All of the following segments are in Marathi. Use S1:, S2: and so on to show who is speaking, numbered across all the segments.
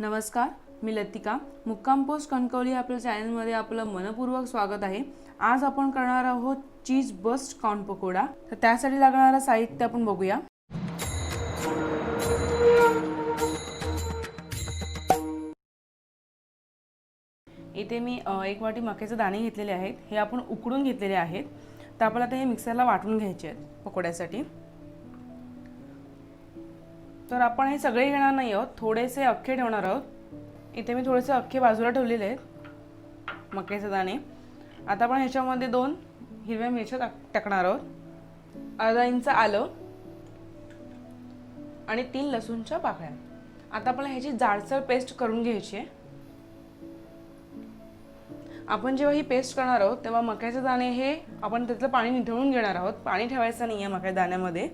S1: नमस्कार, मी लतिका. मुक्काम पोस्ट कणकवली आपल्या चॅनलमध्ये आपलं मनपूर्वक स्वागत आहे. आज आपण करणार आहोत चीज बस्ट कॉर्न पकोडा. तर त्यासाठी लागणारं साहित्य आपण बघूया. इथे मी 1 वाटी मक्याचे दाणे घेतलेले आहेत. हे आपण उकडून घेतलेले आहेत. तर आपल्याला आता हे मिक्सरला वाटून घ्यायचे आहेत पकोड्यासाठी. तर आपण हे सगळे घेणार नाही आहोत, थोडेसे अख्खे ठेवणार आहोत. इथे मी थोडेसे अख्खे बाजूला ठेवलेले आहेत मक्याचे दाणे. आता आपण ह्याच्यामध्ये 2 हिरव्या मिरच्या टाकणार आहोत, अर्धा इंच आलं आणि 3 लसूणच्या पाकळ्या. आता आपण ह्याची जाडसर पेस्ट करून घ्यायची आहे. आपण जेव्हा ही पेस्ट करणार आहोत तेव्हा मक्याचे दाणे हे आपण त्यातलं पाणी निथळून घेणार आहोत. पाणी ठेवायचं नाही आहे मक्याच्या दाण्यामध्ये,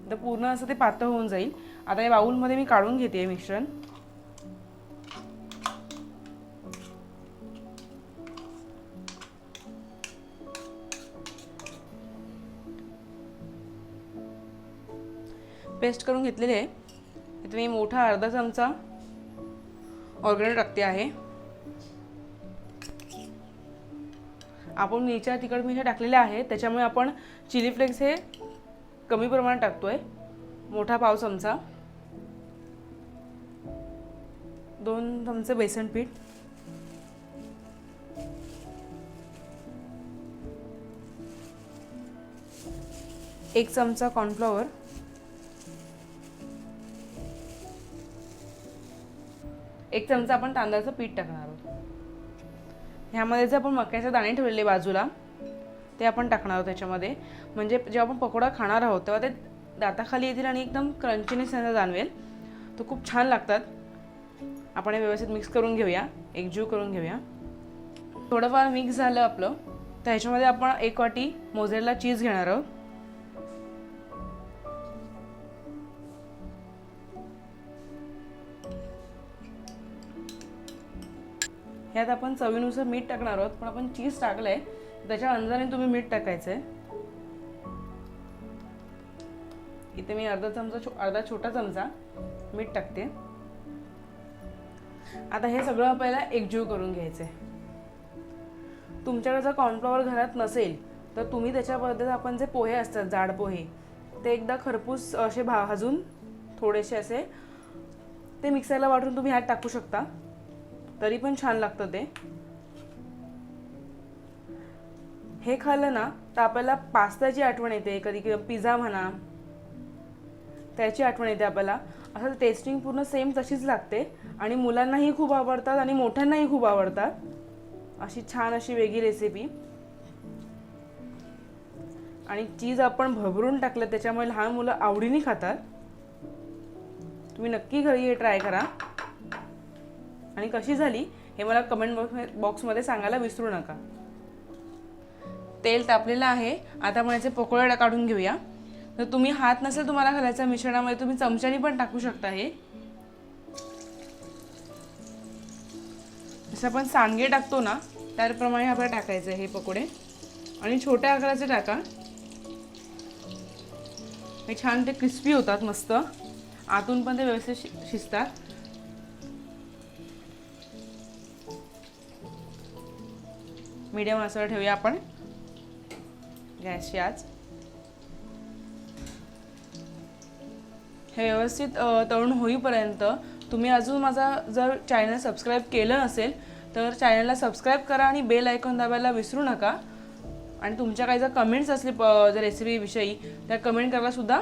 S1: तर पूर्ण असं ते पातळ होऊन जाईल. आता या बाउलमध्ये मी काढून घेते मिश्रण. पेस्ट करून घेतलेले आहे. इथे मी मोठा अर्धा चमचा ऑर्गॅनो टाकते आहे. आपण मिरच्या तिखट मिरच्या टाकलेल्या आहेत, त्याच्यामुळे आपण चिली फ्लेक्स हे कमी प्रमाणात टाकतोय. मोठा पाव चमचा, 2 चमचे बेसन पीठ, 1 चमचा कॉर्नफ्लॉवर, 1 चमचा आपण तांदळाचं पीठ टाकणार आहोत. ह्यामध्ये जे आपण मक्याचे दाणे ठेवलेले बाजूला ते आपण टाकणार आहोत त्याच्यामध्ये. म्हणजे जेव्हा आपण पकोडा खाणार आहोत तेव्हा ते दाताखाली येतील आणि एकदम क्रंचीनेस त्यांना जाणवेल. तो खूप छान लागतात. आपण हे व्यवस्थित मिक्स करून घेऊया, एकजीव करून घेऊया. थोडंफार मिक्स झालं आपलं, तर ह्याच्यामध्ये आपण 1 वाटी मोझरेला चीज घेणार आहोत. ह्यात आपण चवीनुसार मीठ टाकणार आहोत, पण आपण चीज टाकलंय त्याच्या अंदाजाने तुम्ही मीठ टाकायचंय. इथे मी अर्धा छोटा चमचा मीठ टाकते. आता हे सगळं आपल्याला एकजीव करून घ्यायचंय. तुमच्याकडे जर कॉर्नफ्लॉवर घरात नसेल तर तुम्ही त्याच्याबद्दल आपण जे पोहे असतात जाड पोहे, ते एकदा खरपूस असे भाजून थोडेसे असे ते मिक्सरला वाटून तुम्ही ह्यात टाकू शकता, तरी पण छान लागतं ते. हे खाल्लं ना तर आपल्याला पास्ताची आठवण येते, कधी कधी पिझ्झा म्हणा त्याची आठवण येते आपल्याला. असं टेस्टिंग पूर्ण सेम तशीच लागते आणि मुलांनाही खूप आवडतात आणि मोठ्यांनाही खूप आवडतात. अशी छान अशी वेगळी रेसिपी. आणि चीज आपण भरभरून टाकलं त्याच्यामुळे लहान मुलं आवडीने खातात. तुम्ही नक्की घरी हे ट्राय करा आणि कशी झाली हे मला कमेंट बॉक्समध्ये सांगायला विसरू नका. तेल तापलेलं आहे. आता आपण याचे पकोडे काढून घेऊया. तर तुम्ही हात नसेल तुम्हाला घालायचा मिश्रणामध्ये, तुम्ही चमच्याने पण टाकू शकता. हे जसं आपण सांडगे टाकतो ना त्याप्रमाणे आपल्याला टाकायचं हे पकोडे. आणि छोट्या आकाराचे टाका, हे छान ते क्रिस्पी होतात मस्त, आतून पण ते व्यवस्थित शिजतात. मीडियम आचेवर ठेवूया आपण गॅसची आच. हे व्यवस्थित तळून होईपर्यंत तुम्ही अजून माझा जर चॅनल सबस्क्राईब केलं नसेल तर चॅनलला सबस्क्राईब करा आणि बेल आयकॉन दाबायला विसरू नका. आणि तुमच्या काही जर कमेंट्स असले जर रेसिपीविषयी त्या कमेंट करायला सुद्धा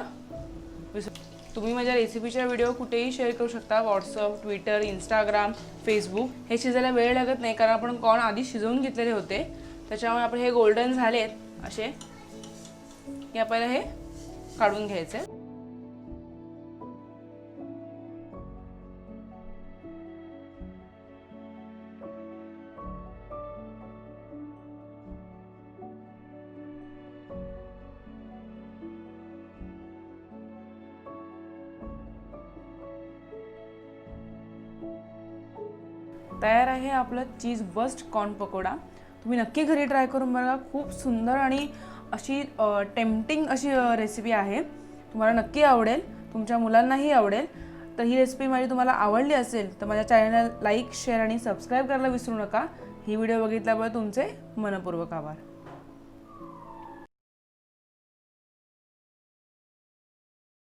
S1: विसरू. तुम्ही माझ्या रेसिपीच्या व्हिडिओ कुठेही शेअर करू शकता, व्हॉट्सअप, ट्विटर, इंस्टाग्राम, फेसबुक. हे शिजायला वेळ लागत नाही कारण आपण कॉर्न आधी शिजवून घेतलेले होते. त्याच्यामुळे आपण हे गोल्डन झालेत असे की आपल्याला हे काढून घ्यायचे. तयार आहे आपलं चीज बस्ट कॉर्न पकोडा. तुम्ही नक्की घरी ट्राय करून बघा. खूप सुंदर आणि अशी टेम्पटिंग अशी रेसिपी आहे. तुम्हाला नक्की आवडेल, तुमच्या मुलांनाही आवडेल. तर ही रेसिपी माझी तुम्हाला आवडली असेल तर माझ्या चॅनलला लाईक शेअर आणि सबस्क्राईब करायला विसरू नका. ही व्हिडिओ बघितल्याबद्दल तुमचे मनपूर्वक आभार.